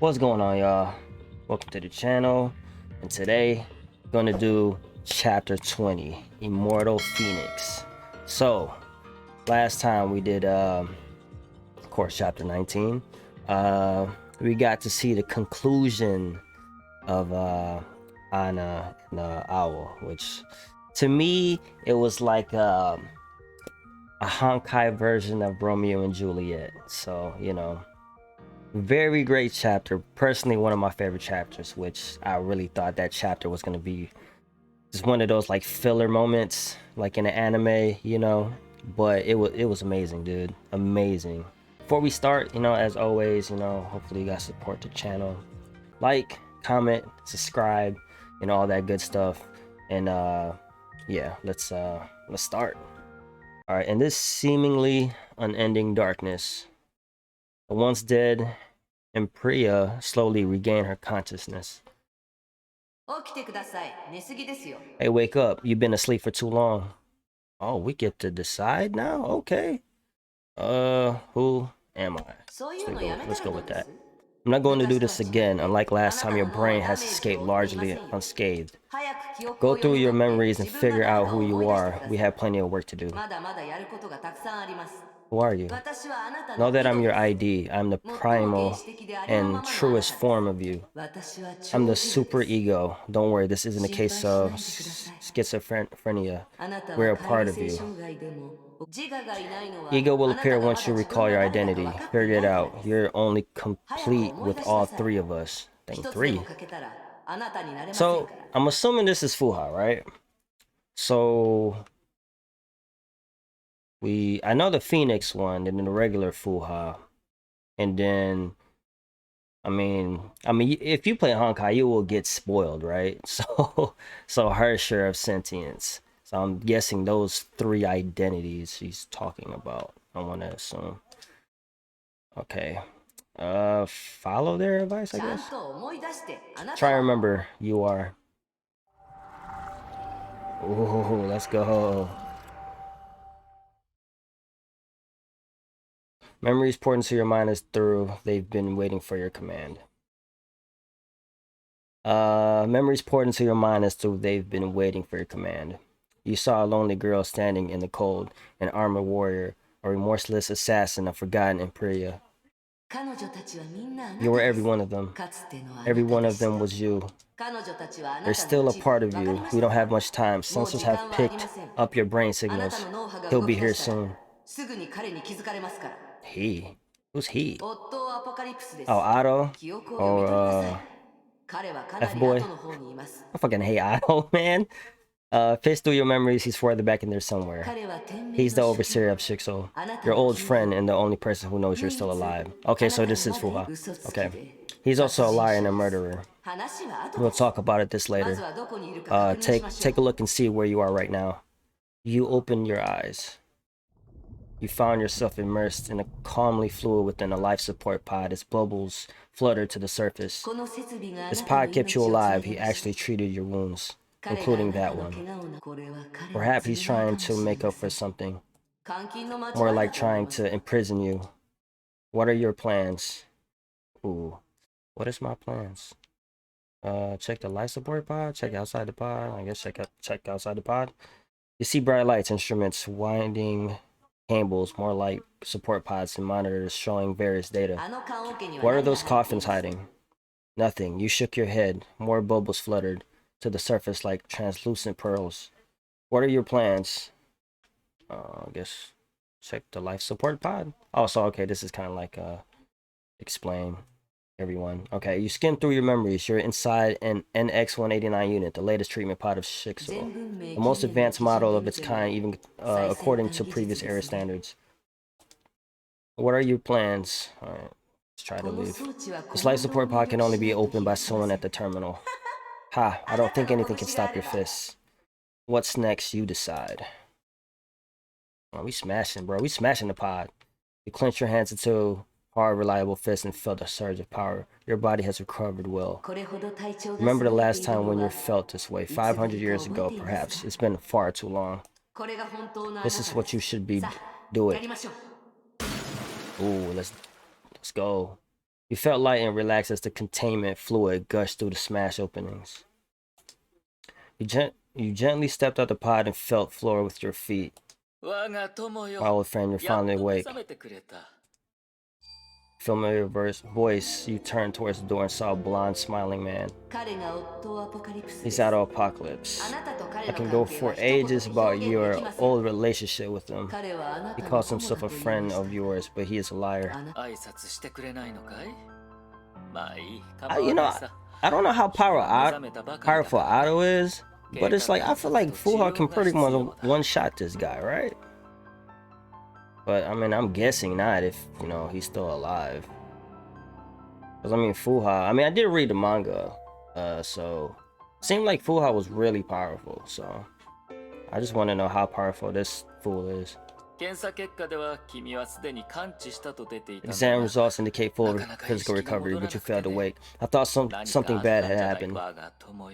What's going on, y'all? Welcome to the channel, and today I'm gonna do chapter 20, Immortal Phoenix. So last time we did of course, chapter 19. We got to see the conclusion of Anna and Owl, which to me it was like a Honkai version of Romeo and Juliet. So, you know, very great chapter. Personally, one of my favorite chapters, which I really thought that chapter was going to be just one of those like filler moments like in an anime, you know. But it was amazing, dude. Amazing. Before we start, you know, as always, you know, hopefully you guys support the channel. Like, comment, subscribe, and all that good stuff. And yeah, let's start. All right, in this seemingly unending darkness, the once dead Priya slowly regained her consciousness. Hey, wake up. You've been asleep for too long. Oh, we get to decide now? Okay. Who am I? Let's go with that. I'm not going to do this again. Unlike last time, your brain has escaped largely unscathed. Go through your memories and figure out who you are. We have plenty of work to do. Who are you? Know that I'm your ID. I'm the primal and truest form of you. I'm the super ego. Don't worry, this isn't a case of schizophrenia. We're a part of you. Ego will appear once you recall your identity. Figure it out. You're only complete with all three of us. Dang, three. So, I'm assuming this is Fuha, right? So, I know the Phoenix one, and then the regular Fuha. And then I mean, if you play Honkai, you will get spoiled, right? So her share of sentience. So I'm guessing those three identities she's talking about. I want to assume. Okay. Follow their advice, I guess. Try and remember you are. Ooh, let's go. Memories poured into your mind as through. They've been waiting for your command. Memories poured into your mind as though they've been waiting for your command. You saw a lonely girl standing in the cold, an armored warrior, a remorseless assassin, a forgotten Imperia. You were every one of them. Every one of them was you. They're still a part of you. We don't have much time. Sensors have picked up your brain signals. He'll be here soon. He? Who's he? Oh, Otto? Or, F-Boy? I fucking hate Otto, man. Fish through your memories, he's further back in there somewhere. He's the overseer of Shixo, your old friend and the only person who knows you're still alive. Okay, so this is Fuha. Okay. He's also a liar and a murderer. We'll talk about it this later. Take a look and see where you are right now. You open your eyes. You found yourself immersed in a calmly fluid within a life support pod. Its bubbles fluttered to the surface. This pod kept you alive. He actually treated your wounds, including that one. Perhaps he's trying to make up for something. More like trying to imprison you. What are your plans? Ooh. What is my plans? Check the life support pod. Check outside the pod. I guess check outside the pod. You see bright lights, instruments, winding cables, more like support pods and monitors showing various data. What are those coffins hiding? Nothing. You shook your head. More bubbles fluttered to the surface like translucent pearls. What are your plans? I guess check the life support pod. Oh, so okay, this is kind of like explain everyone. Okay, you skim through your memories. You're inside an NX-189 unit, the latest treatment pod of Shixo, the most advanced model of its kind, even according to previous era standards. What are your plans? All right, let's try to leave. This life support pod can only be opened by someone at the terminal. Ha! I don't think anything can stop your fists. What's next? You decide. Oh, we smashing, bro. We smashing the pod. You clench your hands into hard, reliable fists and felt a surge of power. Your body has recovered well. Remember the last time when you felt this way? 500 years ago, perhaps. It's been far too long. This is what you should be doing. Ooh, let's go. You felt light and relaxed as the containment fluid gushed through the smash openings. You gently stepped out the pod and felt floor with your feet. My old friend, you're finally awake. Familiar voice, you turned towards the door and saw a blonde, smiling man. He's Otto Apocalypse. I can go for ages about your old relationship with him. He calls himself a friend of yours, but he is a liar. You know, I don't know how powerful Otto is, but it's like, I feel like Fuha can pretty much one-shot this guy, right? But, I mean, I'm guessing not if, you know, he's still alive. Because, I mean, Fuha... I mean, I did read the manga. So... Seemed like Fuha was really powerful, so... I just want to know how powerful this fool is. Exam results indicate full physical recovery, but you failed to wake. I thought something bad had happened.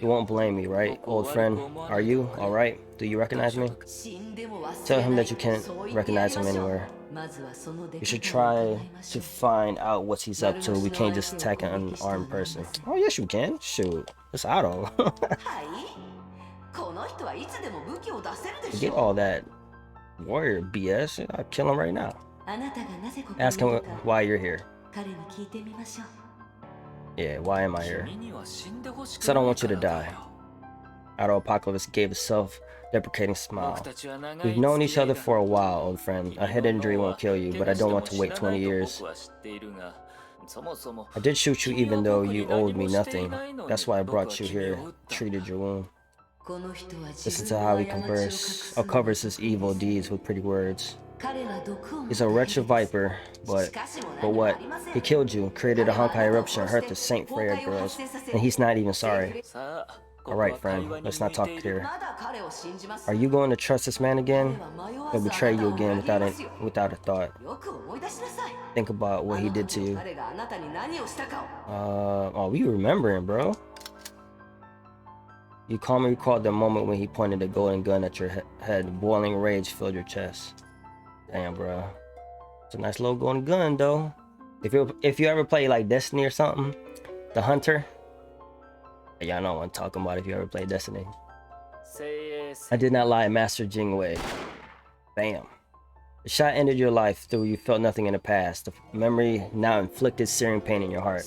You won't blame me, right? Old friend, are you alright? Do you recognize me? Tell him that you can't recognize him anywhere. You should try to find out what he's up to. We can't just attack an unarmed person. Oh, yes you can. Shoot. It's Otto. Get all that warrior BS. I'll kill him right now. Ask him why you're here. Yeah, why am I here? Because I don't want you to die. Otto Apocalypse gave a self-deprecating smile. We've known each other for a while, old friend. A head injury won't kill you, but I don't want to wait 20 years. I did shoot you even though you owed me nothing. That's why I brought you here, treated your wound. Listen to how he covers his evil deeds with pretty words. He's a wretched viper, but what? He killed you, created a Honkai eruption, hurt the Saint Freya girls, and he's not even sorry. Alright, friend, let's not talk clear. Are you going to trust this man again? He'll betray you again without a thought. Think about what he did to you. Oh, we remembering, bro. You calmly recalled the moment when he pointed a golden gun at your head. Boiling rage filled your chest. Damn, bro. It's a nice little golden gun, though. If you ever play like Destiny or something, the Hunter. Y'all know what I'm talking about if you ever play Destiny. I did not lie, Master Jingwei. Bam. The shot ended your life, though you felt nothing in the past. The memory now inflicted searing pain in your heart.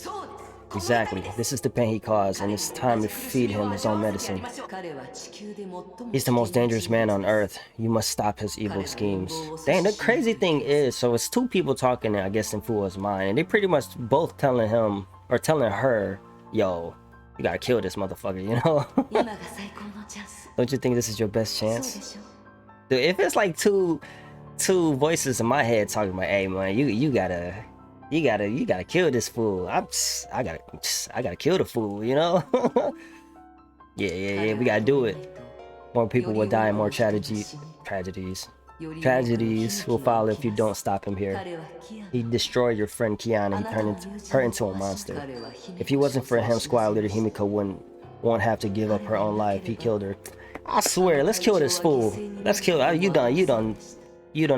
Exactly. This is the pain he caused, and it's time to feed him his own medicine. He's the most dangerous man on Earth. You must stop his evil schemes. Dang, the crazy thing is, so it's two people talking, I guess, in Fua's mind, and they pretty much both telling him, or telling her, yo, you gotta kill this motherfucker, you know? Don't you think this is your best chance? Dude, if it's like two voices in my head talking about, hey man, you gotta kill this fool. I gotta kill the fool, you know? yeah, we gotta do it. More people will die, and more tragedies will follow if you don't stop him here. He destroyed your friend Kiana. He turned her into a monster. If he wasn't for him, squad leader Himiko won't have to give up her own life. He killed her. I swear, let's kill this fool. Let's kill. You done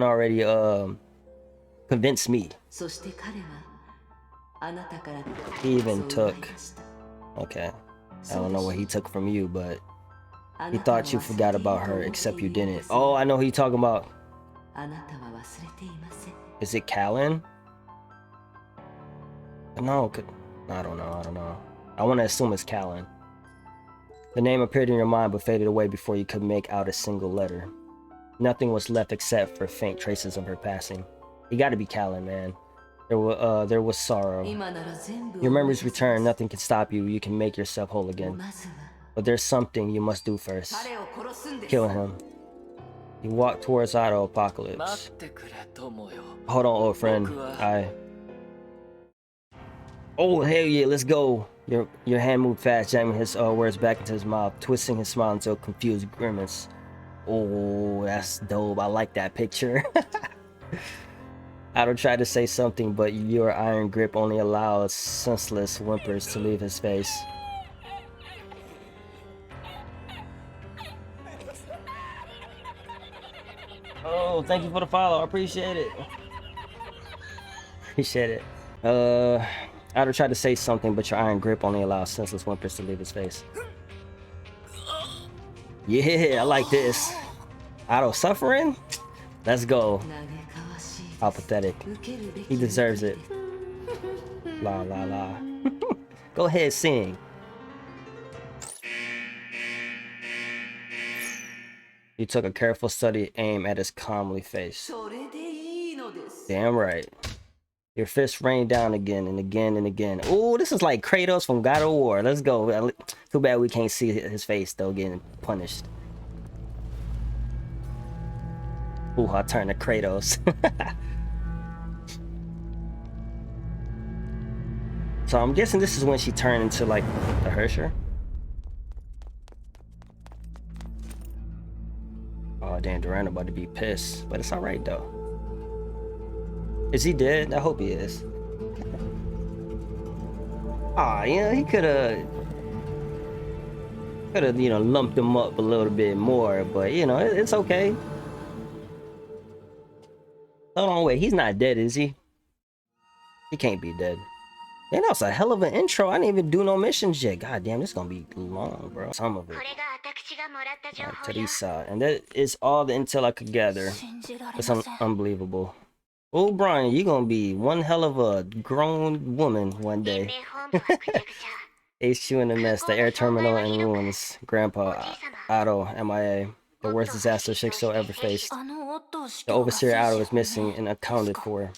already convinced me. He even took. Okay, I don't know what he took from you, but he thought you forgot about her, except you didn't. Oh, I know who you're talking about. Is it Callan? No, I don't know. I want to assume it's Callan. The name appeared in your mind but faded away before you could make out a single letter. Nothing was left except for faint traces of her passing. You gotta be Callan, man. There was sorrow. Your memories return. Nothing can stop you. You can make yourself whole again. But there's something you must do first. Kill him. You walk towards Otto Apocalypse. Hold on, old friend. Oh, hell yeah, let's go. Your hand moved fast, jamming his words back into his mouth, twisting his smile into a confused grimace. Oh, that's dope. I like that picture. Otto tried to say something, but your iron grip only allowed senseless whimpers to leave his face. Oh, thank you for the follow. I appreciate it. Otto tried to say something, but your iron grip only allows senseless whimpers to leave his face. Yeah, I like this. Otto suffering? Let's go. How pathetic. He deserves it. La la la. Go ahead, sing. He took a careful, studied aim at his calmly face. Damn right. Your fist rained down again and again and again. Oh, this is like Kratos from God of War. Let's go. Too bad we can't see his face though, getting punished. Ooh, I turned to Kratos. So I'm guessing this is when she turned into like the Hersher. Oh damn, Durant about to be pissed, but it's all right though. Is he dead? I hope he is. Ah, yeah, he could have, you know, lumped him up a little bit more, but you know, it's okay. Hold on, wait, he's not dead, is he? He can't be dead. Man, that was a hell of an intro. I didn't even do no missions yet. God damn, this is gonna be long, bro. Some of it. Teresa, and that is all the intel I could gather. It's unbelievable. Oh, Brian, you're gonna be one hell of a grown woman one day. HQ in the mess, the air terminal in ruins. Grandpa, Otto, MIA. The worst disaster Shixo ever faced. The overseer Otto is missing and accounted for.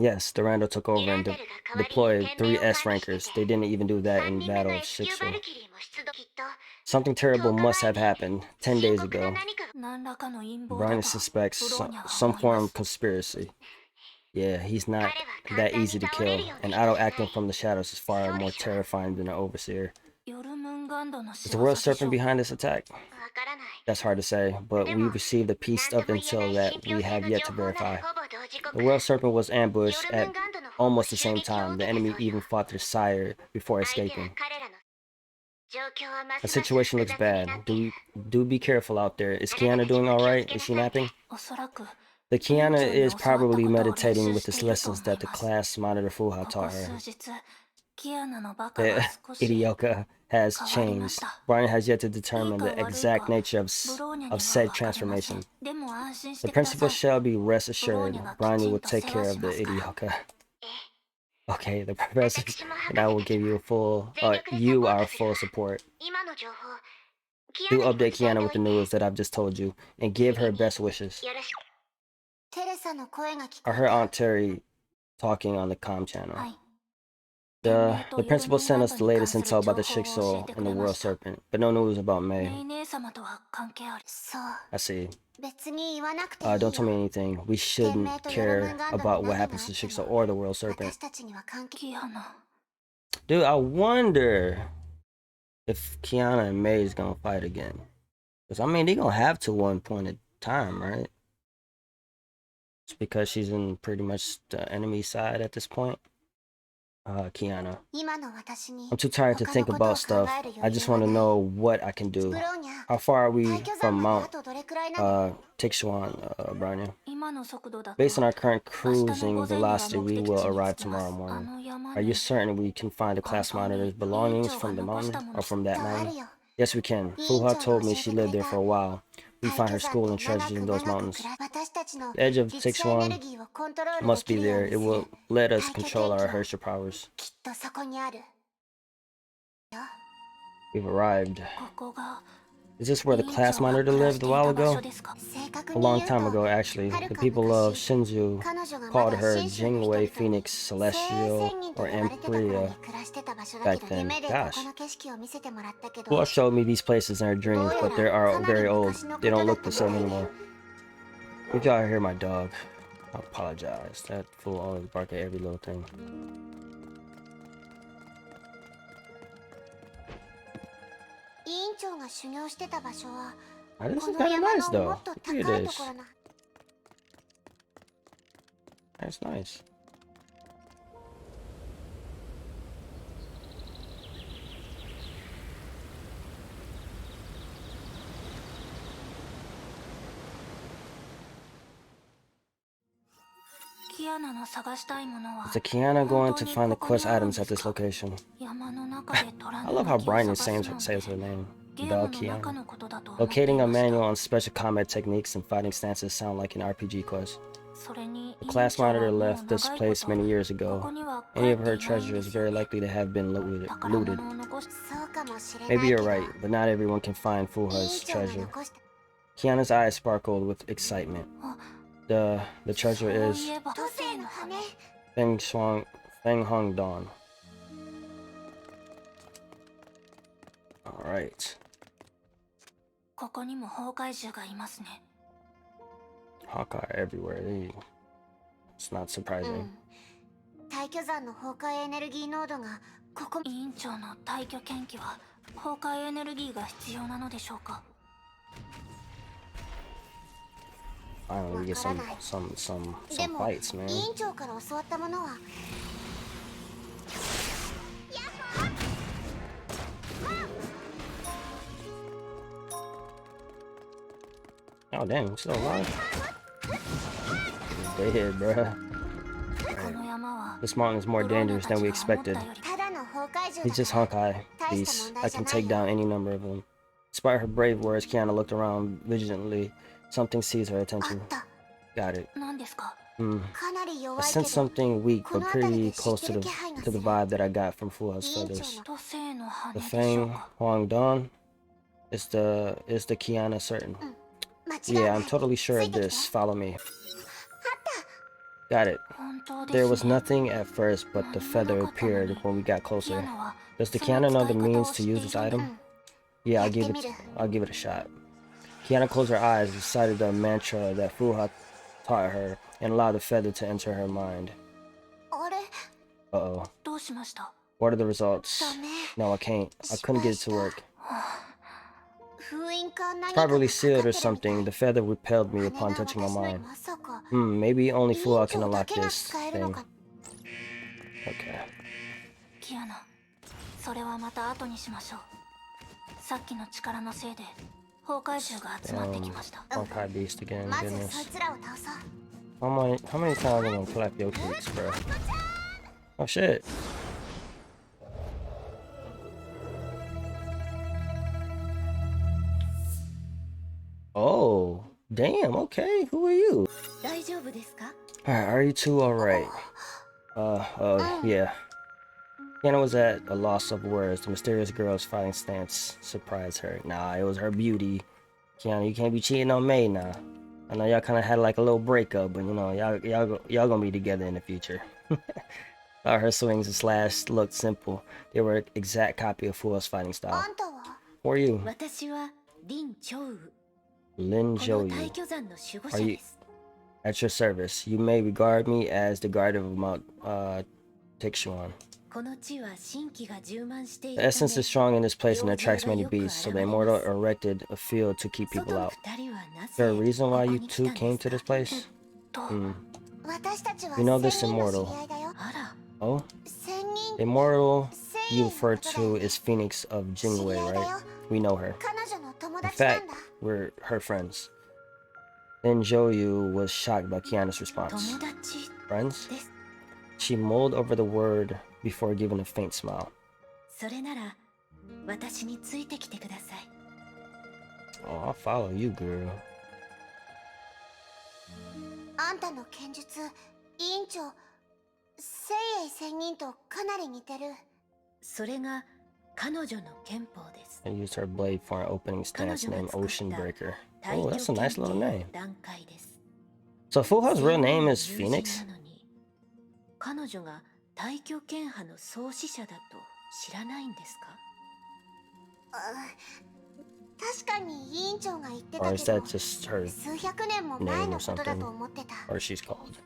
Yes, Durando took over and deployed 3 S-rankers. They didn't even do that in Battle of Shixo. Something terrible must have happened 10 days ago. Brian suspects some form of conspiracy. Yeah, he's not that easy to kill, and Otto acting from the shadows is far more terrifying than an overseer. Is the World Serpent behind this attack? That's hard to say, but we received a piece of intel that we have yet to verify. The World Serpent was ambushed at almost the same time. The enemy even fought their sire before escaping. The situation looks bad. Do be careful out there. Is Kiana doing alright? Is she napping? The Kiana is probably meditating with the lessons that the class monitor Fuha taught her. The Idioka has changed. Brian has yet to determine the exact nature of said transformation. The principal shall be rest assured. Brian will take care of the Idioka. Okay, the professor and I will give you our full support. Do update Kiana with the news that I've just told you, and give her best wishes. I heard Aunt Terry talking on the comm channel. The principal sent us the latest intel about the Shixo and the World Serpent, but no news about May. I see. Don't tell me anything. We shouldn't care about what happens to Shixo or the World Serpent. Dude, I wonder if Kiana and May is gonna fight again. Because, I mean, they're gonna have to one point in time, right? It's because she's in pretty much the enemy side at this point. Kiana. I'm too tired to think about stuff. I just want to know what I can do. How far are we from Mount Tixuan, Brian? Based on our current cruising velocity, we will arrive tomorrow morning. Are you certain we can find the class monitor's belongings from the mountain or from that mountain? Yes, we can. Fuha told me she lived there for a while. We find her school and treasures in those mountains. The edge of Tixuan must be there. It will let us control our Hersher powers. We've arrived. Is this where the class monitor lived a while ago? A long time ago, actually. The people of Shinju called her Jingwei Phoenix Celestial or Empyrea back then. Gosh. Well, showed me these places in her dreams, but they are very old. They don't look the same anymore. If y'all hear my dog, I apologize. That fool always bark at every little thing. Oh, this is kind of nice though. Look at this. That's nice. Is the Kiana going to find the quest items at this location? I love how Brian says her name. Belle Kiana. Locating a manual on special combat techniques and fighting stances sound like an RPG quest. The class monitor left this place many years ago. Any of her treasure is very likely to have been looted. Maybe you're right, but not everyone can find Fuha's treasure. Kiana's eyes sparkled with excitement. The treasure is Feng Hong Dawn. Alright. Honkai everywhere. It's not surprising. I don't know, we get some fights, man. Oh damn, he's still alive. He's dead, bruh. Right. This mountain is more dangerous than we expected. He's just Honkai beast. I can take down any number of them. Despite her brave words, Kiana looked around vigilantly. Something seized her attention. Got it. I sense something weak, but pretty close to the vibe that I got from Fuha's feathers. The Feng Huang Dawn is the Kiana certain. Yeah, I'm totally sure of this. Follow me. Got it. There was nothing at first, but the feather appeared when we got closer. Does the Kiana know the means to use this item? Yeah, I'll give it a shot. Kiana closed her eyes, recited the mantra that Fuha taught her, and allowed the feather to enter her mind. Uh-oh. What are the results? No, I can't. I couldn't get it to work. Probably sealed or something. The feather repelled me upon touching my mind. Maybe only Fuha can unlock this thing. Okay. Honkai beast again, goodness. How many times am I gonna clap your cheeks, bro? Oh shit. Oh, damn, okay. Who are you? Alright, are you two alright? Yeah. Kiana was at a loss of words. The mysterious girl's fighting stance surprised her. Nah, it was her beauty. Kiana, you can't be cheating on May now. I know y'all kind of had like a little breakup, but you know, y'all gonna be together in the future. Her swings and slash looked simple. They were an exact copy of Fuha's fighting style. Who are you? Lin Zhouyu. Are you at your service? You may regard me as the guard of Mount Tixuan. The essence is strong in this place and attracts many beasts, so the immortal erected a field to keep people out. Is there a reason why you two came to this place? You know this immortal. Oh? The immortal you refer to is Phoenix of Jingwei, right? We know her. In fact, we're her friends. Then Zhouyu was shocked by Kiana's response. Friends? She mulled over the word before giving a faint smile. Oh, I'll follow you, girl. I used her blade for an opening stance named Ocean Breaker. Oh, that's a nice little name. So Fuha's real name is Phoenix? Or is that just her name or something? Or she's called?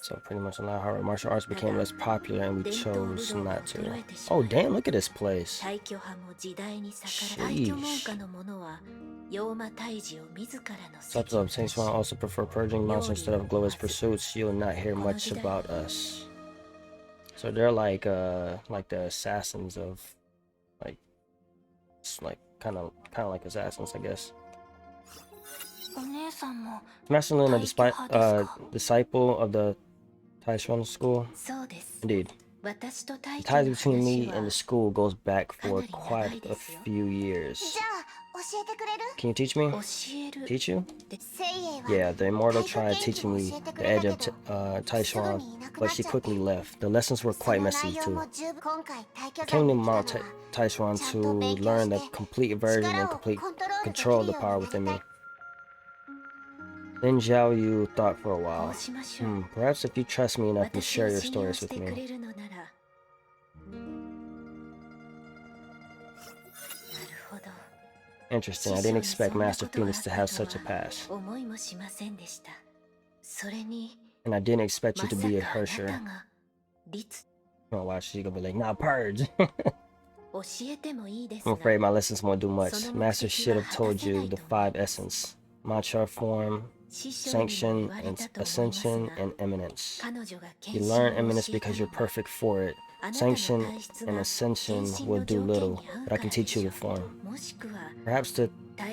So pretty much a lot of our martial arts became less popular and we chose not to. Oh damn, look at this place. Sheesh. Subs of Saints One also prefer purging monsters instead of glorious pursuits. You'll not hear much about us. So they're like the assassins of like It's like kind of like assassins, I guess. Master Luna, disciple of the Taishan school. Indeed. The ties between me and the school goes back for quite a few years. Can you teach me? Teach you? Yeah, the immortal tried teaching me the edge of Taishan, but she quickly left. The lessons were quite messy too. I came to Mount Taishan to learn the complete version and complete control of the power within me. Then Zhao Yu thought for a while. Perhaps if you trust me enough and share your stories with me. Interesting, I didn't expect Master Phoenix to have such a past. And I didn't expect you to be a Hersher. Oh, wow, she's gonna be like, nah, purge! I'm afraid my lessons won't do much. Master should have told you the 5 essence. Mantra form, sanction, and ascension, and eminence. You learn eminence because you're perfect for it. Sanction and ascension will do little, but I can teach you the form. Perhaps the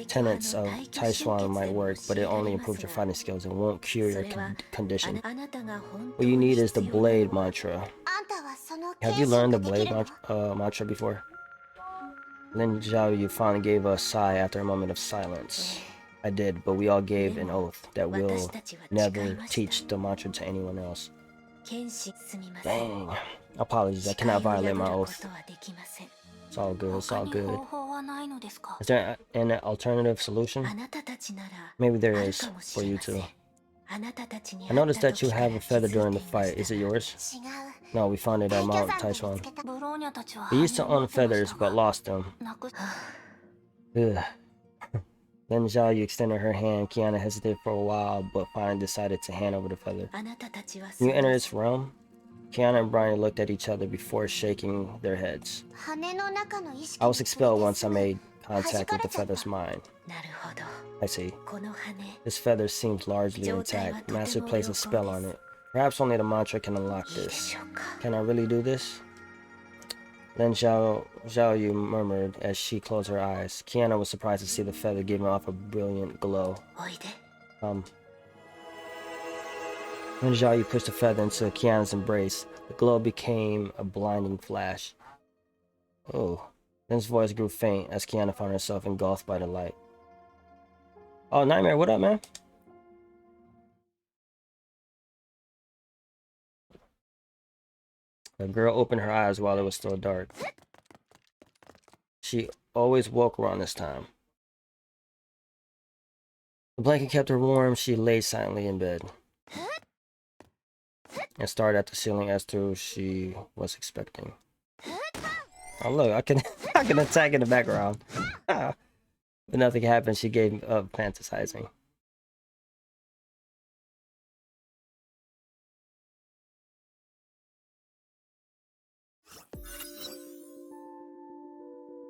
tenets of Taishan might work, but it only improves your fighting skills and won't cure your condition. What you need is the blade mantra. Have you learned the blade mantra before? Lin Zhao Yu finally gave a sigh after a moment of silence. I did, but we all gave an oath that we'll never teach the mantra to anyone else. Dang. Apologies, I cannot violate my oath. It's all good, it's all good. Is there an alternative solution? Maybe there is, for you too. I noticed that you have a feather during the fight. Is it yours? No, we found it at Mount Taishan. We used to own feathers, but lost them. Ugh. Then Zhao Yu extended her hand. Kiana hesitated for a while, but finally decided to hand over the feather. Can you enter its realm? Kiana and Brian looked at each other before shaking their heads. I was expelled once I made contact with the feather's mind. I see. This feather seems largely intact. Master placed a spell on it. Perhaps only the mantra can unlock this. Can I really do this? Then Zhao Yu murmured as she closed her eyes. Kiana was surprised to see the feather giving off a brilliant glow. Then Zhao Yu pushed the feather into Kiana's embrace. The glow became a blinding flash. Oh. Then his voice grew faint as Kiana found herself engulfed by the light. Oh, Nightmare, what up, man? The girl opened her eyes while it was still dark. She always woke around this time. The blanket kept her warm. She lay silently in bed and stared at the ceiling as though she was expecting. Oh look, I can attack in the background. But nothing happened. She gave up fantasizing.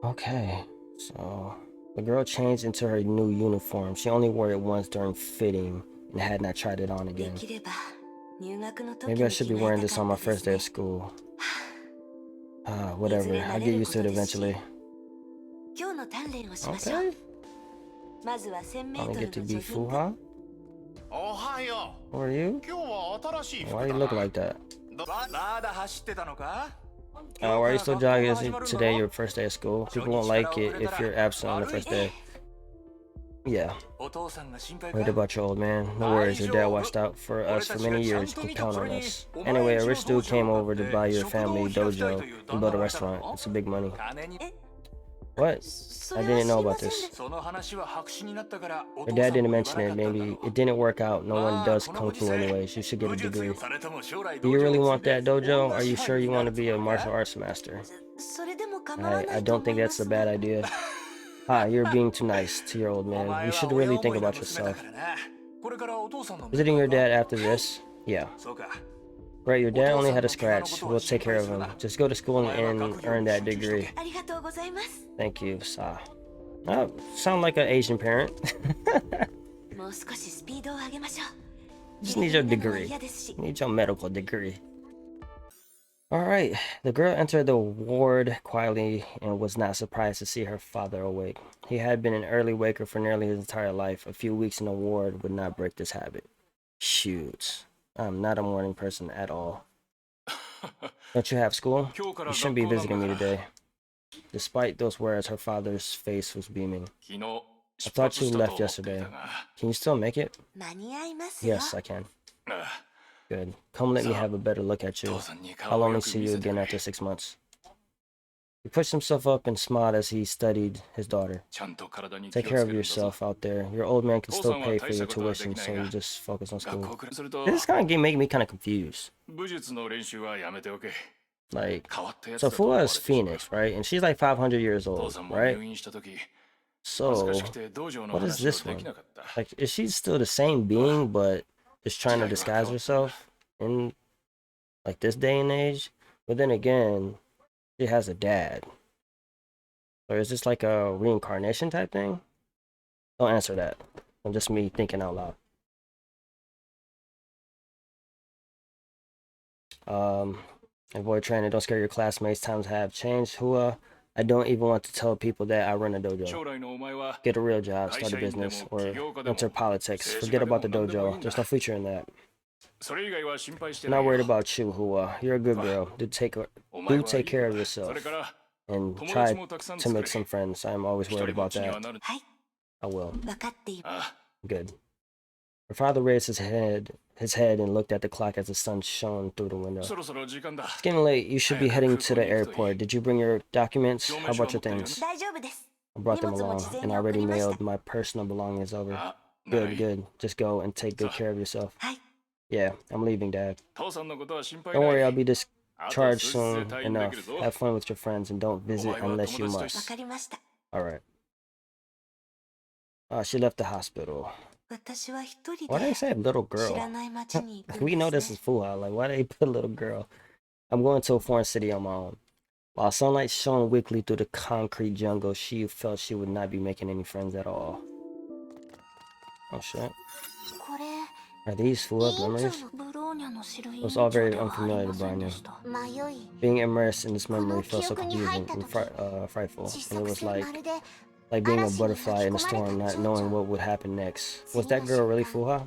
Okay, so the girl changed into her new uniform. She only wore it once during fitting and had not tried it on again. Maybe I should be wearing this on my first day of school. Whatever, I'll get used to it eventually. Okay. Only get to be Fuha? Who are you? Why do you look like that? Why are you still jogging? Is it today your first day of school? People won't like it if you're absent on the first day. Yeah. Worried about your old man. No worries, your dad watched out for us for many years. You can count on us. Anyway, a rich dude came over to buy your family dojo and build a restaurant. It's a big money. What? I didn't know about this. Your dad didn't mention it. Maybe it didn't work out. No one does kung fu anyways. You should get a degree. Do you really want that dojo? Are you sure you want to be a martial arts master? I don't think that's a bad idea. You're being too nice to your old man. You should really think about yourself. Visiting your dad after this? Yeah. Right, your dad only had a scratch. We'll take care of him. Just go to school and earn that degree. Thank you, Sa. Sound like an Asian parent. Just need your degree. Need your medical degree. Alright, the girl entered the ward quietly and was not surprised to see her father awake. He had been an early waker for nearly his entire life. A few weeks in the ward would not break this habit. Shoot, I'm not a morning person at all. Don't you have school? You shouldn't be visiting me today. Despite those words, her father's face was beaming. I thought you left yesterday. Can you still make it? Yes, I can. Good. Come let me have a better look at you. I'll only see you again after 6 months. He pushed himself up and smiled as he studied his daughter. Take care of yourself out there. Your old man can still pay for your tuition, so you just focus on school. This kind of make me kind of confused. Like, so Fuwa is Phoenix, right? And she's like 500 years old, right? So, what is this one? Like, is she still the same being, but is trying to disguise herself in, like, this day and age? But then again, she has a dad. Or is this like a reincarnation type thing? Don't answer that. I'm just me thinking out loud. Avoid training. Don't scare your classmates. Times have changed. HUA. I don't even want to tell people that I run a dojo. Get a real job, start a business, or enter politics. Forget about the dojo. There's no future in that. I'm not worried about you, HUA. You're a good girl. Do take care of yourself. And try to make some friends. I'm always worried about that. I will. Good. Her father raised his head and looked at the clock as the sun shone through the window. It's getting late. You should be heading to the airport. Did you bring your documents? How about your things? I brought them along, and I already mailed my personal belongings over. Good. Just go and take good care of yourself. Yeah, I'm leaving, Dad. Don't worry, I'll be discharged soon enough. Have fun with your friends and don't visit unless you must. Alright. She left the hospital. Why do they say little girl? We know this is Fuha. Like, why do they put little girl? I'm going to a foreign city on my own. While sunlight shone weakly through the concrete jungle, she felt she would not be making any friends at all. Oh shit. Are these Fuha memories? It was all very unfamiliar to Branya. Being immersed in this memory felt so confusing and frightful, and it was like being a butterfly in a storm, not knowing what would happen next. Was that girl really Fuha?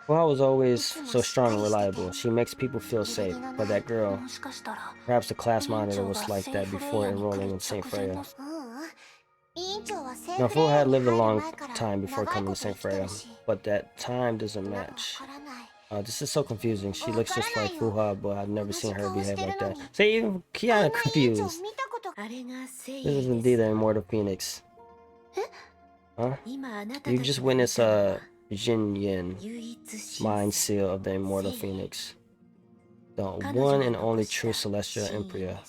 Fuha was always so strong and reliable. She makes people feel safe, but that girl, perhaps the class monitor was like that before enrolling in St. Freya. Now, Fuha had lived a long time before coming to St. Freya, but that time doesn't match. This is so confusing. She looks just like Fuha, but I've never seen her behave like that. See, even kinda confused. This is indeed an immortal phoenix. Huh? You just witnessed a Jin Yin, mind seal of the immortal phoenix. The one and only true celestial emperor.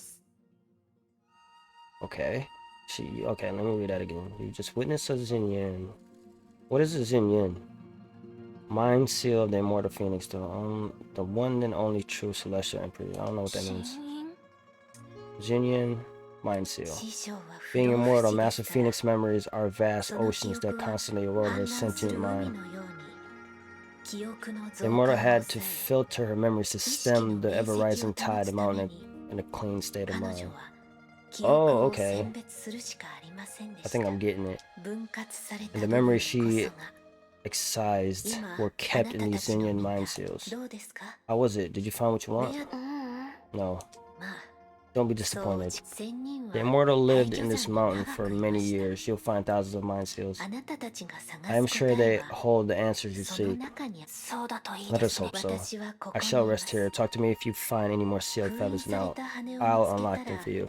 Okay. Okay, let me read that again. You just witnessed a Jin Yin. What is a Jin Yin? Mind seal of the immortal phoenix. The one and only true celestial emperor. I don't know what that means. Jin Yin. Mind seal. Being immortal, Master Phoenix memories are vast oceans that constantly erode her sentient mind. The immortal had to filter her memories to stem the ever-rising tide of mountain in a clean state of mind. Oh, okay. I think I'm getting it. And the memories she excised were kept in these Zinyan mind seals. How was it? Did you find what you want? No. Don't be disappointed. The immortal lived in this mountain for many years. You'll find thousands of mind seals. I am sure they hold the answers you seek. Let us hope so. I shall rest here. Talk to me if you find any more sealed feathers, and I'll unlock them for you.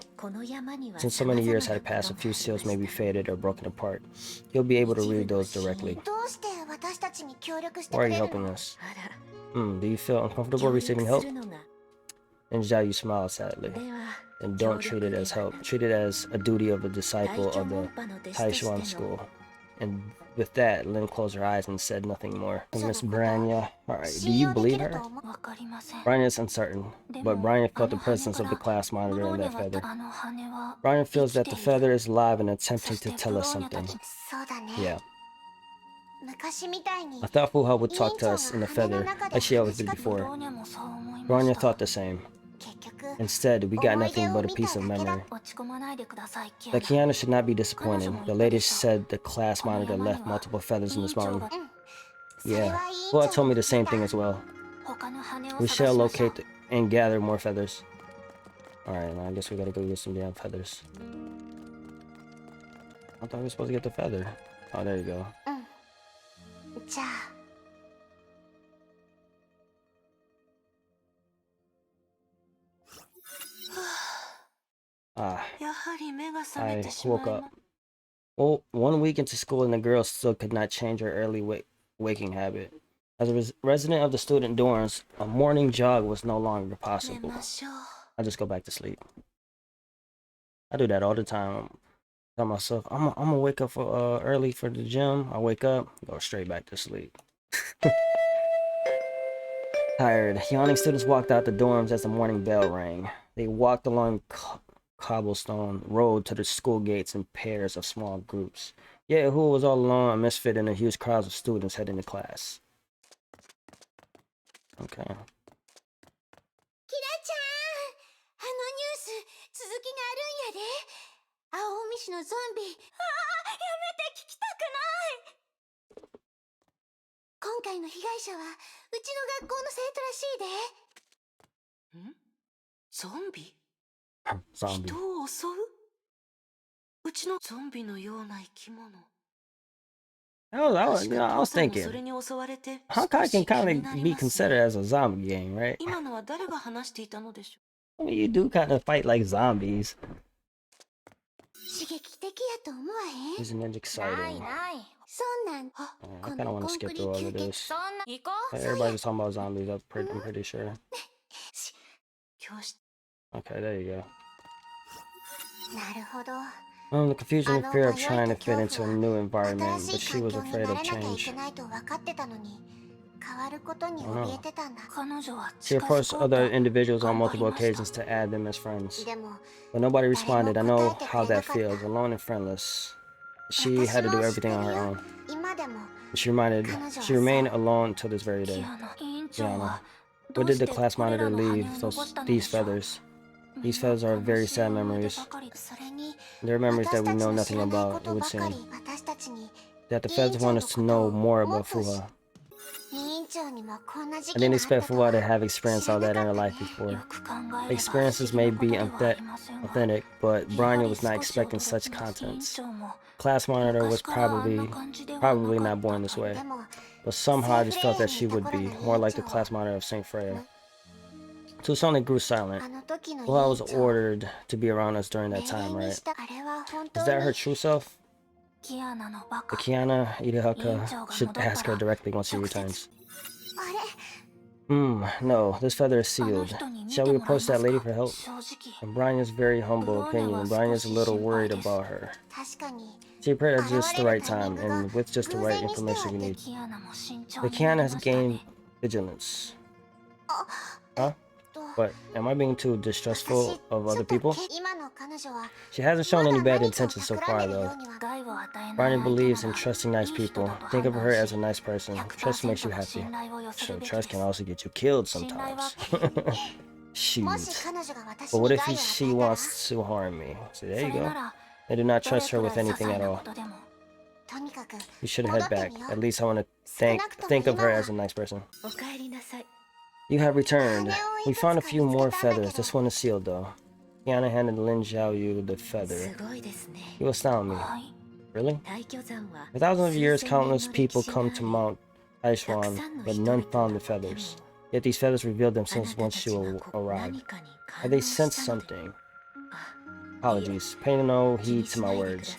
Since so many years had passed, a few seals may be faded or broken apart. You'll be able to read those directly. Why are you helping us? Do you feel uncomfortable receiving help? And Xiaoyu smiled sadly. And don't treat it as help. Treat it as a duty of a disciple of the Taishuan school. And with that, Lin closed her eyes and said nothing more. Miss Branya, alright, do you believe her? Branya is uncertain, but Branya felt the presence of the class monitor in that feather. Branya feels that the feather is alive and attempting to tell us something. Yeah. I thought Fuha would talk to us in the feather, like she always did before. Branya thought the same. Instead, we got nothing but a piece of memory. But Kiana should not be disappointed. The lady said the class monitor left multiple feathers in this mountain. Yeah, well, told me the same thing as well. We shall locate and gather more feathers. Alright, now I guess we gotta go get some damn feathers. I thought we were supposed to get the feather. Oh, there you go. I woke up. Well, 1 week into school and the girl still could not change her early waking habit. As a resident of the student dorms, a morning jog was no longer possible. I just go back to sleep. I do that all the time. I tell myself, I'm gonna wake up for early for the gym. I wake up, go straight back to sleep. Tired, yawning students walked out the dorms as the morning bell rang. They walked along cobblestone road to the school gates in pairs of small groups. Yeah, HUA was all alone, a misfit in a huge crowd of students heading to class. Okay. Zombie. I was thinking, Honkai can kind of be considered as a zombie game, right? I mean, you do kind of fight like zombies. Isn't it exciting? I kind of want to skip through all of this. Everybody's talking about zombies, I'm pretty sure. Okay, there you go. The confusion and fear of trying to fit into a new environment, but she was afraid of change. She approached other individuals on multiple occasions to add them as friends, but nobody responded. I know how that feels, alone and friendless. She had to do everything on her own. She remained alone till this very day. Yana, where did the class monitor leave these feathers? These feathers are very sad memories. They're memories that we know nothing about, it would seem. That the feathers want us to know more about HUA. I didn't expect HUA to have experienced all that in her life before. Experiences may be authentic, but Branya was not expecting such contents. Class monitor was probably not born this way, but somehow I just felt that she would be, more like the class monitor of Saint Freya. Tusone grew silent. Well, I was ordered to be around us during that time, right? Is that her true self? The Kiana Idahaka should ask her directly once she returns. No, this feather is sealed. Shall we approach that lady for help? In Bryan's very humble opinion, Bryan's a little worried about her. She appeared at just the right time, and with just the right information we need. But Kiana has gained vigilance. Huh? But am I being too distrustful of other people? She hasn't shown any bad intentions so far, though. Bryan believes in trusting nice people. Think of her as a nice person. Trust makes you happy. So trust can also get you killed sometimes. Shoot. But what if she wants to harm me? So there you go. I do not trust her with anything at all. You should head back. At least I want to think of her as a nice person. You have returned. We found a few more feathers. This one is sealed, though. Kiana handed Lin Xiaoyu the feather. You astound me. Really? For thousands of years, countless people come to Mount Aishuan, but none found the feathers. Yet these feathers revealed themselves once you arrived. Have they sensed something? Apologies. Pay no heed to my words.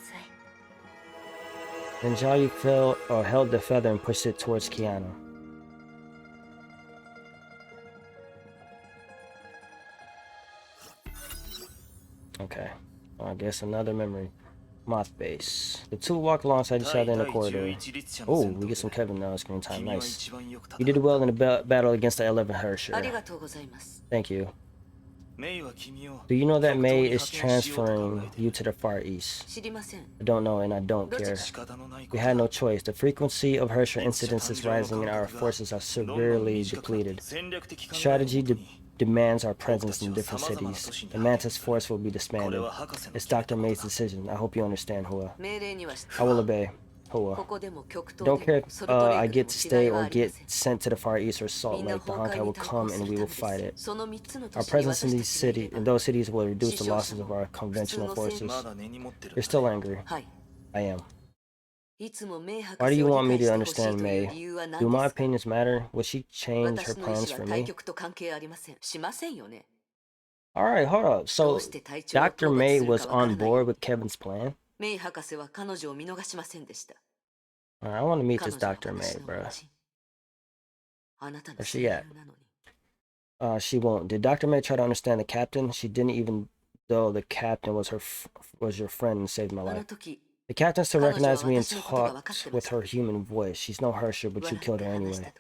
Then Xiaoyu held the feather and pushed it towards Kiana. Okay, I guess another memory. Moth base. The two walk alongside each other in the corridor. Oh, we get some Kevin screen time. Nice. You did well in the battle against the 11 Hersher. Thank you. Do you know that May is transferring you to the Far East? I don't know, and I don't care. We had no choice. The frequency of Hersher incidents is rising and our forces are severely depleted. Strategy demands our presence in different cities. The Mantis Force will be disbanded. It's Dr. May's decision. I hope you understand, HUA. I will obey, HUA. Don't care if I get to stay or get sent to the Far East or Salt Lake. The Honkai will come and we will fight it. Our presence in those cities will reduce the losses of our conventional forces. You're still angry. I am. Why do you want me to understand May? Do my opinions matter? Will she change her plans for me? Alright, hold up. So, Dr. May was on board with Kevin's plan? Alright, I want to meet this Dr. May, bruh. Where's she at? She won't. Did Dr. May try to understand the captain? She didn't, even though the captain was your friend and saved my life. The captain still recognized me and talked with her human voice. She's no Hersher, but you killed her anyway.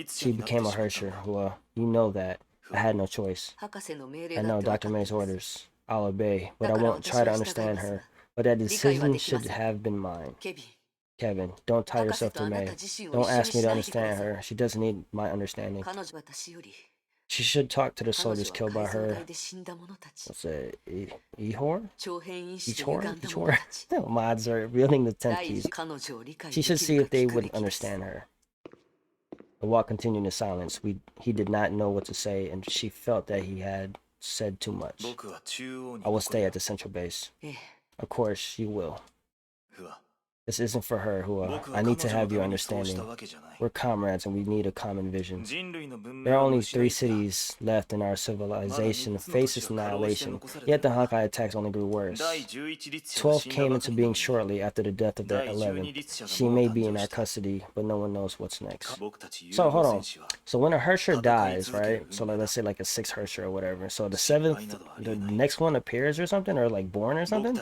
She became a Hersher. Well, you know that. I had no choice. I know Dr. May's orders. I'll obey, but I won't try to understand her. But that decision should have been mine. Kevin, don't tie yourself to May. Don't ask me to understand her. She doesn't need my understanding. She should talk to the soldiers killed by her. What's it? Ihor? Ichor? Mods are wielding the 10th keys. She should see if they would understand her. The walk continued in silence. He did not know what to say, and she felt that he had said too much. I will stay at the central base. Of course, you will. This isn't for her, HUA. I need to have your understanding. We're comrades and we need a common vision. There are only 3 cities left in our civilization faces annihilation, yet the Honkai attacks only grew worse. 12 came into being shortly after the death of the 11th. She may be in our custody, but no one knows what's next. So, hold on. So when a Hersher dies, right? So let's say like a 6 Hersher or whatever. So the 7th, the next one appears or something? Or like born or something?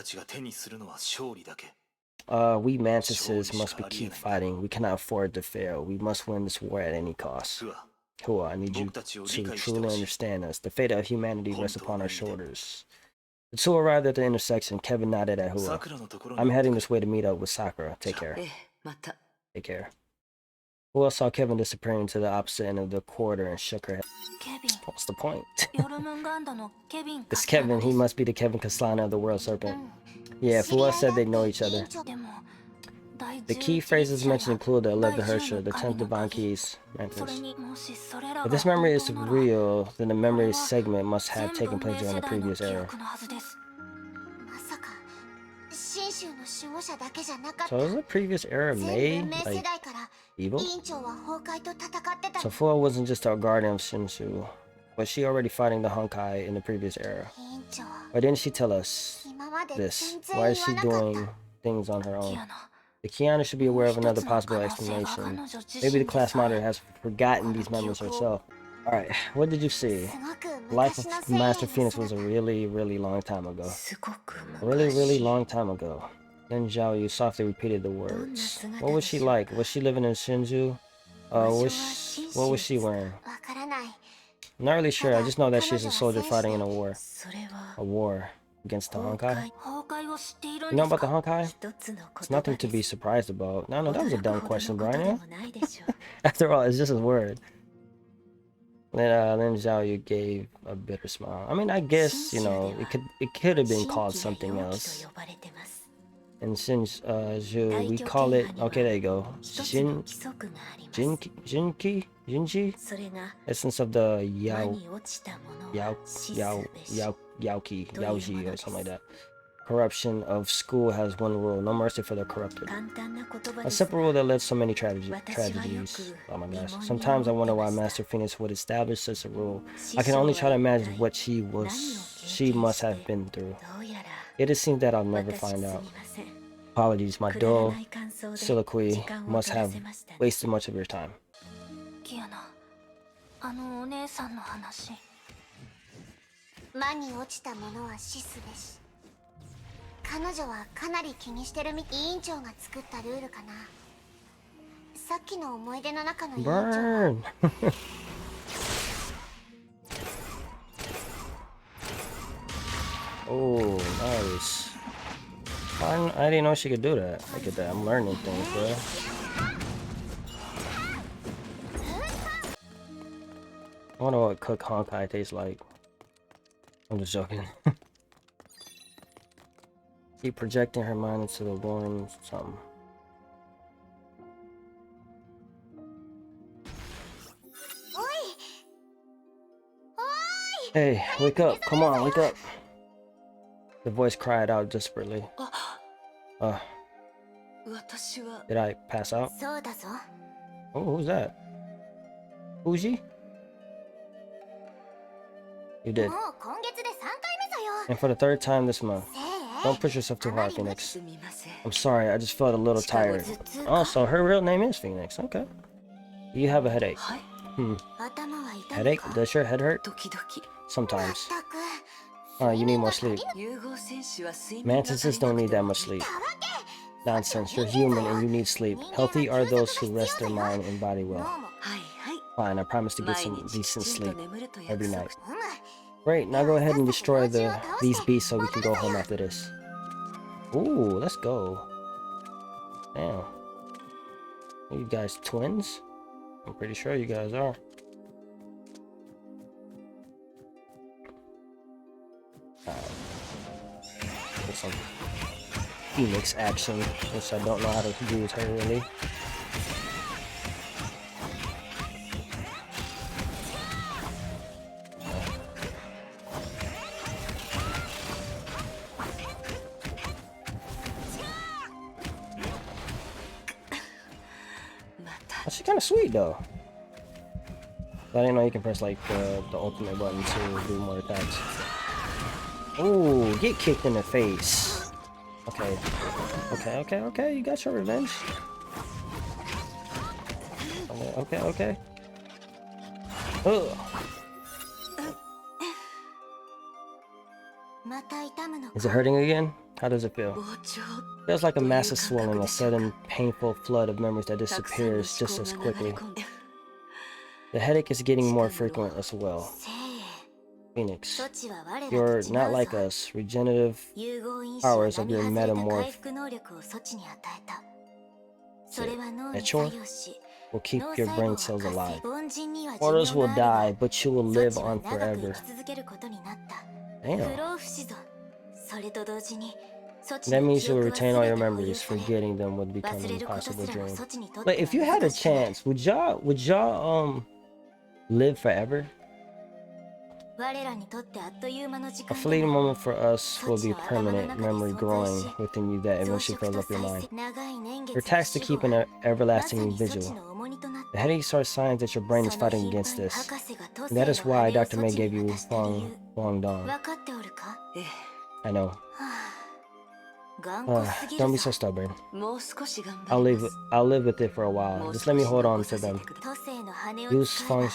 We Mantises must keep fighting. We cannot afford to fail. We must win this war at any cost. HUA, I need you to truly understand us. The fate of humanity rests upon our shoulders. The two arrived at the intersection. Kevin nodded at HUA. I'm heading this way to meet up with Sakura. Take care. Take care. HUA saw Kevin disappearing into the opposite end of the corridor and shook her head. What's the point? It's Kevin. He must be the Kevin Kaslana of the World Serpent. Yeah, HUA said they know each other. The key phrases mentioned include the 11th Hersher, the 10th Divine Keys, Mantis. If this memory is real, then the memory segment must have taken place during the previous era. So is the previous era made, like, evil? So HUA wasn't just our guardian of Shinshu. Was she already fighting the Honkai in the previous era? Why didn't she tell us this? Why is she doing things on her own? The Kiana should be aware of another possible explanation. Maybe the class monitor has forgotten these memories herself. Alright, what did you see? The life of Master Phoenix was a really, really long time ago. A really, really long time ago. Then Zhao Yu softly repeated the words. What was she like? Was she living in Shinju? What was she wearing? I'm not really sure. I just know that she's a soldier fighting in a war. A war against the Honkai. You know about the Honkai? It's nothing to be surprised about. No, that was a dumb question, Brian. After all, it's just a word. Then Zhao Yu gave a bitter smile. I mean, I guess, you know, it could have been called something else. And since we call it, okay, there you go. Jinji? Essence of the Yaoji, or something like that. Corruption of school has one rule: no mercy for the corrupted. A simple rule that led so many tragedies. Oh my gosh. Sometimes I wonder why Master Phoenix would establish such a rule. I can only try to imagine what she must have been through. It seems that I'll never find out. Apologies, my dull soliloquy must have wasted much of your time. Burn! Oh, nice. I didn't know she could do that. Look at that, I'm learning things, bro. wonder what cooked Honkai tastes like. I'm just joking. Keep projecting her mind into the boring something. Hey, wake up. Come on, wake up. The voice cried out desperately. Did I pass out? Oh, who's that? Fuji? You did. And for the third time this month. Don't push yourself too hard, Phoenix. I'm sorry, I just felt a little tired. Oh, so her real name is Phoenix. Okay. You have a headache. Headache? Does your head hurt? Sometimes. You need more sleep. Mantises don't need that much sleep. Nonsense, you're human and you need sleep. Healthy are those who rest their mind and body well. Fine, I promise to get some decent sleep every night. Great, now go ahead and destroy these beasts so we can go home after this. Ooh, let's go. Damn. Are you guys twins? I'm pretty sure you guys are. Get some Phoenix action, which I don't know how to do with her really. She's kind of sweet though. But I didn't know you can press like the ultimate button to do more attacks. Ooh, get kicked in the face. Okay. Okay, you got your revenge. Okay. Ugh. Is it hurting again? How does it feel? Feels like a massive swelling, a sudden painful flood of memories that disappears just as quickly. The headache is getting more frequent as well. Phoenix, you're not like us. Regenerative powers of your metamorph. Mature will keep your brain cells alive. Mortals will die, but you will live on forever. Damn. That means you will retain all your memories. Forgetting them would become an impossible dream. Like, if you had a chance, would y'all live forever? A fleeting moment for us will be permanent memory growing within you that eventually fills up your mind. You're tasked to keep an everlasting vigil. The headaches are signs that your brain is fighting against this. And that is why Dr. May gave you Huang Dong. I know. Don't be so stubborn. I'll live with it for a while. Just let me hold on to them. Use Huang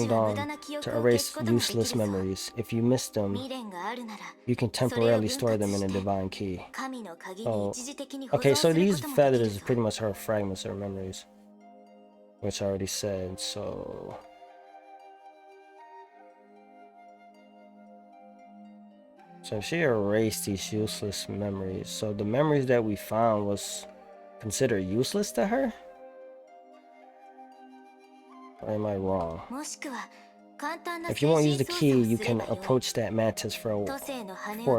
Dong to erase useless memories. If you miss them, you can temporarily store them in a divine key. Oh, okay, so these feathers pretty much are fragments of memories, which I already said. So she erased these useless memories. So the memories that we found was considered useless to her? Or am I wrong? If you won't use the key, you can approach that mantis for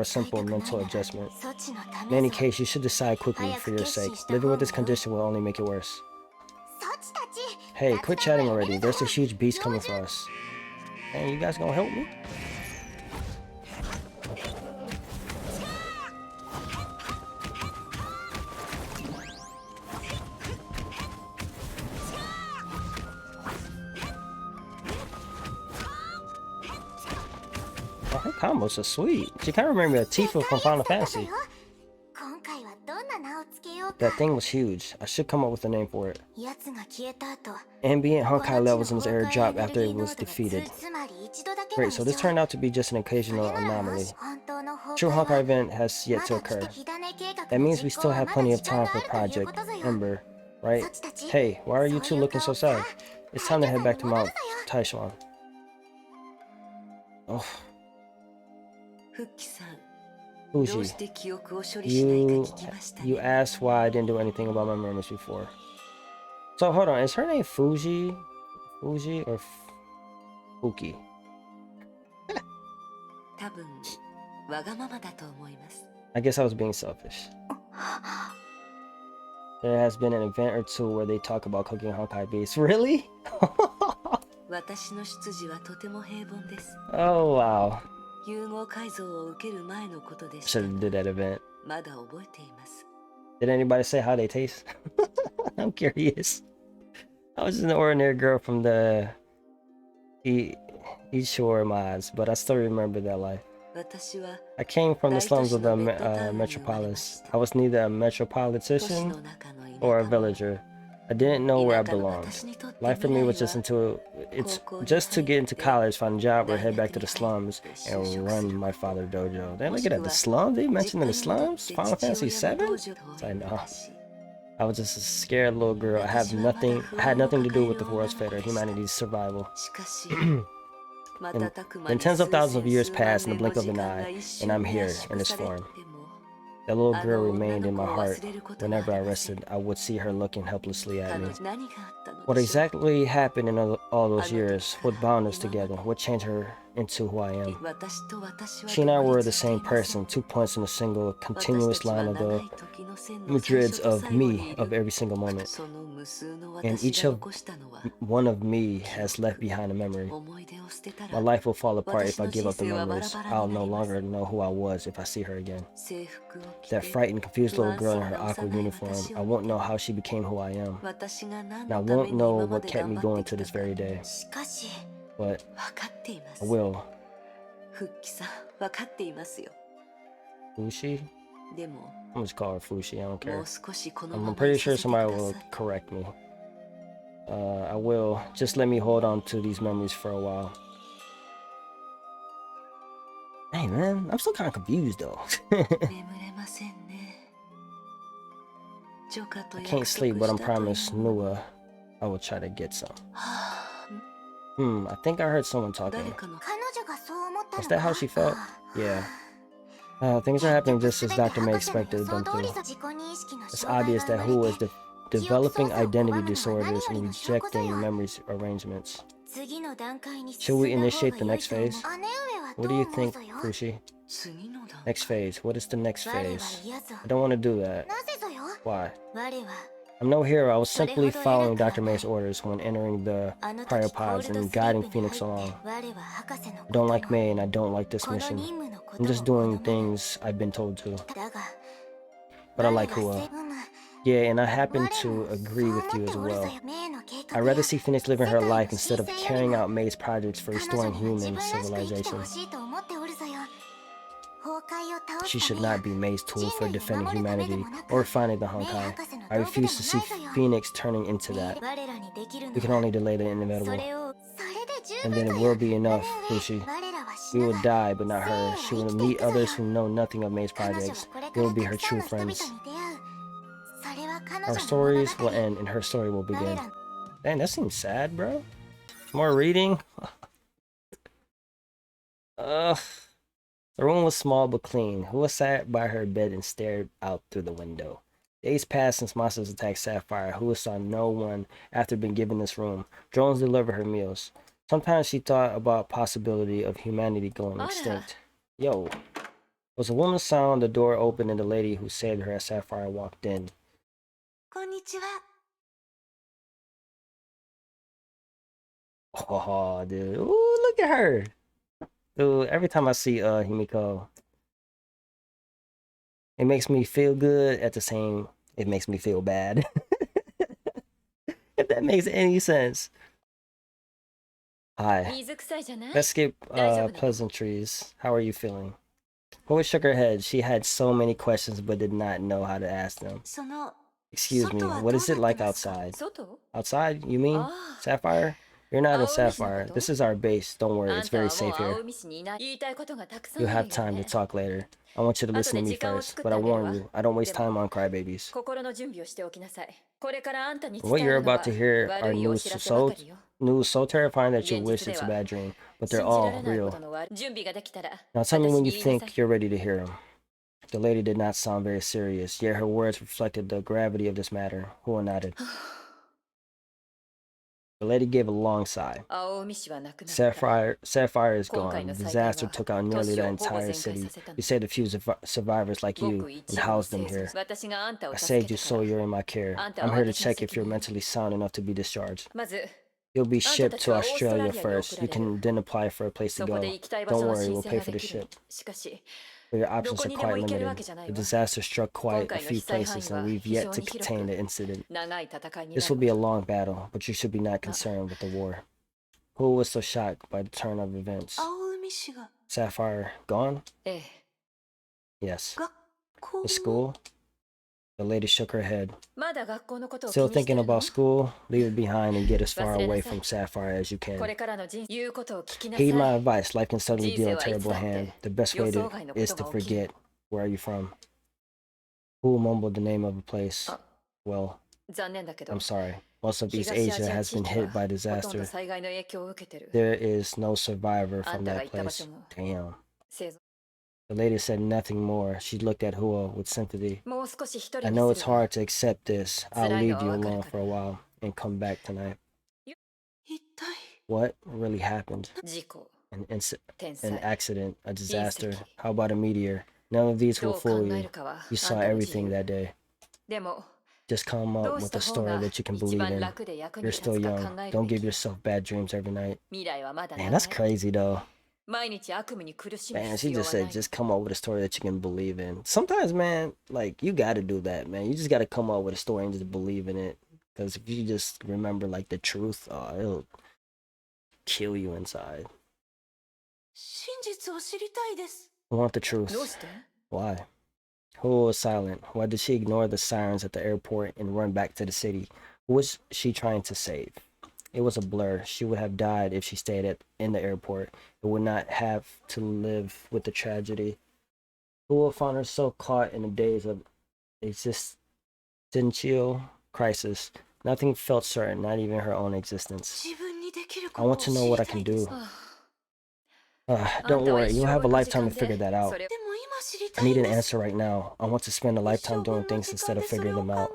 a simple mental adjustment. In any case, you should decide quickly for your sake. Living with this condition will only make it worse. Hey, quit chatting already. There's a huge beast coming for us. Hey, you guys gonna help me? Her combos are sweet. She kind of reminded me of Tifa from Final Fantasy. That thing was huge. I should come up with a name for it. Ambient Honkai levels in this area dropped after it was defeated. Great, so this turned out to be just an occasional anomaly. True Honkai event has yet to occur. That means we still have plenty of time for Project Ember, right? Hey, why are you two looking so sad? It's time to head back to Mount Taishuan. Oh. Fuji, you asked why I didn't do anything about my memories before. So hold on, is her name Fuji? Fuji or Spooky. I guess I was being selfish. There has been an event or two where they talk about cooking Honkai beasts. Really? Oh wow. Should have did that event. Did anybody say how they taste? I'm curious. I was just an ordinary girl from the East Shore mods, but I still remember that life. I came from the slums of the metropolis. I was neither a metropolitan or a villager. I didn't know where I belonged. Life for me was just to get into college, find a job, or head back to the slums and run my father's dojo. Then look at that, the slums. They mentioned in the slums. Final Fantasy VII. I know. I was just a scared little girl. I had nothing to do with the world's fate or humanity's survival. And tens of thousands of years passed in the blink of an eye, and I'm here in this form. That little girl remained in my heart. Whenever I rested, I would see her looking helplessly at me. What exactly happened in all those years? What bound us together? What changed her into who I am? She and I were the same person, 2 points in a single, continuous line of the Madrids of me of every single moment. And each one of me has left behind a memory. My life will fall apart if I give up the memories. I'll no longer know who I was if I see her again. That frightened, confused little girl in her awkward uniform, I won't know how she became who I am. And I won't know what kept me going to this very day. But I will. Fushi? I'm just call her Fushi, I don't care. I'm pretty sure somebody will correct me. I will. Just let me hold on to these memories for a while. Hey man, I'm still kind of confused though. I can't sleep, but I'm promised Nua I will try to get some. I think I heard someone talking. Is that how she felt? Yeah. Things are happening just as Dr. May expected them to. It's obvious that HUA is developing identity disorders and rejecting memories arrangements. Should we initiate the next phase? What do you think, Fushi? Next phase. What is the next phase? I don't want to do that. Why? I'm no hero. I was simply following Dr. May's orders when entering the cryopods and guiding Phoenix along. I don't like May and I don't like this mission. I'm just doing things I've been told to. But I like HUA. Yeah, and I happen to agree with you as well. I'd rather see Phoenix living her life instead of carrying out May's projects for restoring human civilization. She should not be May's tool for defending humanity or finding the Honkai. I refuse to see Phoenix turning into that. We can only delay the inevitable. And then it will be enough, Fushi. We will die, but not her. She will meet others who know nothing of May's projects. We will be her true friends. Our stories will end and her story will begin. Dang, that seems sad, bro. More reading? Ugh. The room was small but clean. HUA sat by her bed and stared out through the window. Days passed since monsters attacked Sapphire. HUA saw no one after being given this room. Drones delivered her meals. Sometimes she thought about possibility of humanity going extinct. Yo. It was a woman's sound. The door opened and the lady who saved her as Sapphire walked in. Oh, dude. Ooh, look at her. Dude, every time I see Himiko, it makes me feel good it makes me feel bad. If that makes any sense. Hi. Let's skip pleasantries. How are you feeling? HUA shook her head. She had so many questions but did not know how to ask them. Excuse me, what is it like outside? Outside, you mean? Sapphire? You're not in Sapphire. This is our base. Don't worry, it's very safe here. You'll have time to talk later. I want you to listen to me first, but I warn you, I don't waste time on crybabies. What you're about to hear are news so terrifying that you wish it's a bad dream, but they're all real. Now tell me when you think you're ready to hear them. The lady did not sound very serious, yet her words reflected the gravity of this matter. HUA nodded. The lady gave a long sigh. Sapphire is gone. The disaster took out nearly the entire city. You saved a few survivors like you and housed them here. I saved you so you're in my care. I'm here to check if you're mentally sound enough to be discharged. You'll be shipped to Australia first. You can then apply for a place to go. Don't worry, we'll pay for the ship. But your options are quite limited. The disaster struck quite a few places and we've yet to contain the incident. This will be a long battle, but you should be not concerned with the war. Who was so shocked by the turn of events? Sapphire gone? Yes. The school? The lady shook her head. Still thinking about school? Leave it behind and get as far away from Sapphire as you can. Heed my advice. Life can suddenly deal a terrible hand. The best way is to forget. Where are you from? Who mumbled the name of a place? Well, I'm sorry. Most of East Asia has been hit by disaster. There is no survivor from that place. Damn. The lady said nothing more. She looked at HUA with sympathy. I know it's hard to accept this. I'll leave you alone for a while and come back tonight. What really happened? An accident, a disaster. How about a meteor? None of these will fool you. You saw everything that day. Just come up with a story that you can believe in. You're still young. Don't give yourself bad dreams every night. Man, that's crazy though. Man, she just said, just come up with a story that you can believe in. Sometimes, man, like, you gotta do that, man. You just gotta come up with a story and just believe in it. Because if you just remember, like, the truth, it'll kill you inside. I want the truth. Why? Who was silent? Why did she ignore the sirens at the airport and run back to the city? Who was she trying to save? It was a blur. She would have died if she stayed in the airport. It would not have to live with the tragedy. Who will find her so caught in the days of existential crisis? Nothing felt certain, not even her own existence. I want to know what I can do. Don't worry, you'll have a lifetime to figure that out. I need an answer right now. I want to spend a lifetime doing things instead of figuring them out.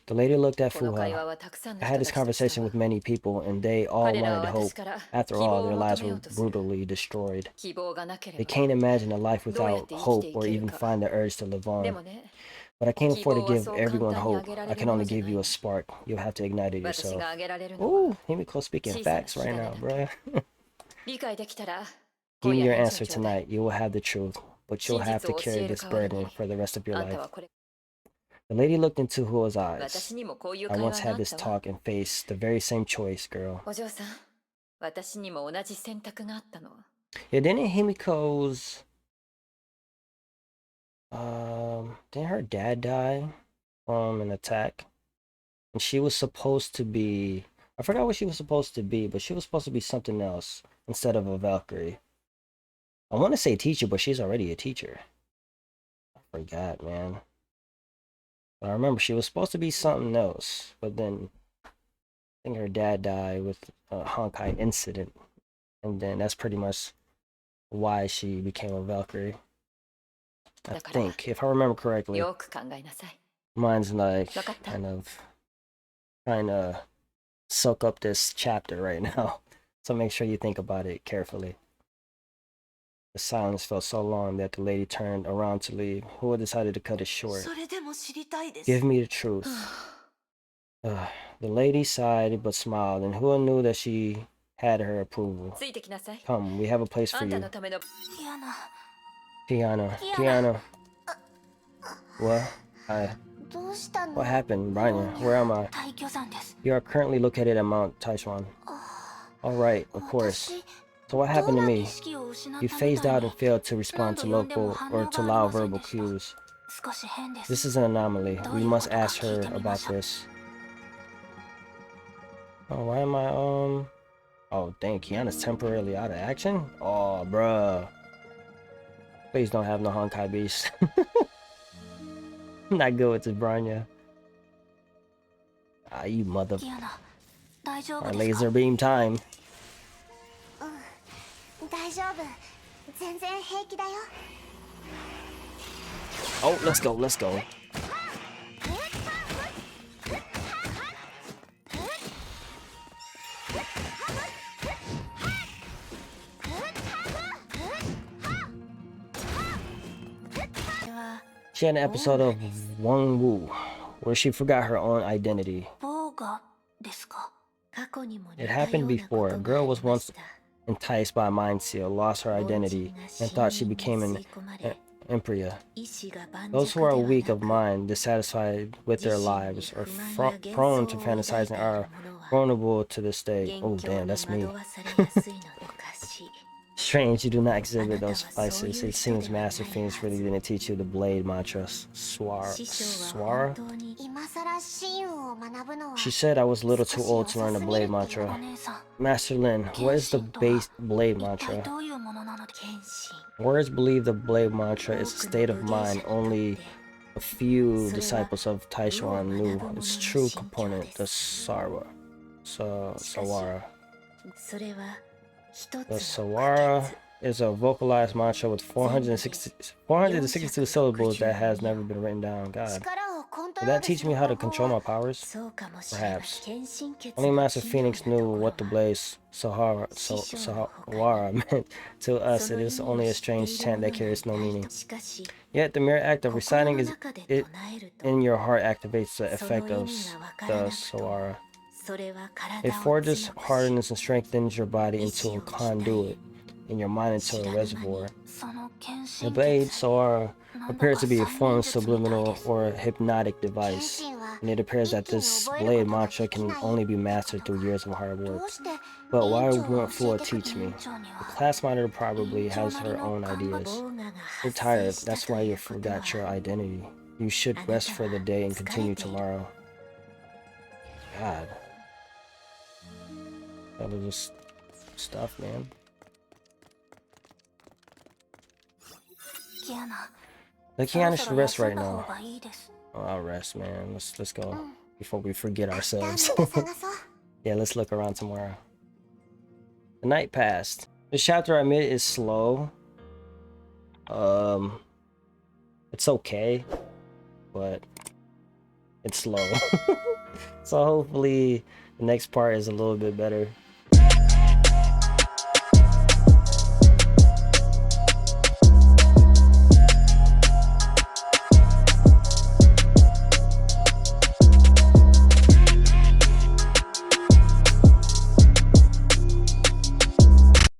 The lady looked at Fuha. I had this conversation with many people, and they all wanted hope. After all, their lives were brutally destroyed. They can't imagine a life without hope or even find the urge to live on. But I can't afford to give everyone hope. I can only give you a spark. You'll have to ignite it yourself. Ooh, Himiko speaking facts right now, bruh. Give me your answer tonight. You will have the truth, but you'll have to carry this burden for the rest of your life. The lady looked into Hua's eyes. I once had this talk and faced the very same choice, girl. Yeah, didn't Himiko's... didn't her dad die from an attack? And she was supposed to be... I forgot what she was supposed to be, but she was supposed to be something else instead of a Valkyrie. I want to say teacher, but she's already a teacher. I forgot, man. But I remember she was supposed to be something else, but then I think her dad died with a Honkai incident, and then that's pretty much why she became a Valkyrie. I think, if I remember correctly. Mine's like kind of trying to soak up this chapter right now, so make sure you think about it carefully. The silence felt so long that the lady turned around to leave. Hua decided to cut it short. Give me the truth. The lady sighed but smiled, and Hua knew that she had her approval. Come, we have a place for you. Tiana. What? What happened, Branya? Where am I? You are currently located at Mount Taishuan. Alright, of course. So what happened to me? You phased out and failed to respond to local or to loud verbal cues. This is an anomaly. We must ask her about this. Oh, why am I, Oh, dang, Kiana's temporarily out of action? Oh, bruh. Please don't have no Honkai beast. I'm not good with this, Branya. Ah, you mother... Our laser beam time. Oh, let's go. She had an episode of Wang Wu where she forgot her own identity. It happened before. A girl was once enticed by a mind seal, lost her identity, and thought she became an emperor. Those who are weak of mind, dissatisfied with their lives, or prone to fantasizing are vulnerable to this state. Oh damn, that's me. Strange, you do not exhibit those vices. It seems Master Phoenix really didn't teach you the blade mantra. Swara? She said I was a little too old to learn the blade mantra. Master Lin, what is the base blade mantra? Words believe the blade mantra is a state of mind only a few disciples of Taishuan knew its true component, the Sawara. The Sawara is a vocalized mantra with 462 syllables that has never been written down. God. Will that teach me how to control my powers? Perhaps. Only Master Phoenix knew what the blaze Sawara meant to us. It is only a strange chant that carries no meaning. Yet the mere act of reciting it in your heart activates the effect of the Sawara. It forges, hardens, and strengthens your body into a conduit, and your mind into a reservoir. The blade Sawara appears to be a form of subliminal or hypnotic device, and it appears that this blade mantra can only be mastered through years of hard work. But why won't Flora teach me? The class monitor probably has her own ideas. You're tired, that's why you forgot your identity. You should rest for the day and continue tomorrow. God. That was just stuff, man. The Kiana should rest right now. Oh, I'll rest, man. Let's go before we forget ourselves. Yeah, let's look around tomorrow. The night passed. This chapter, I admit, is slow. It's okay, but it's slow. So hopefully the next part is a little bit better.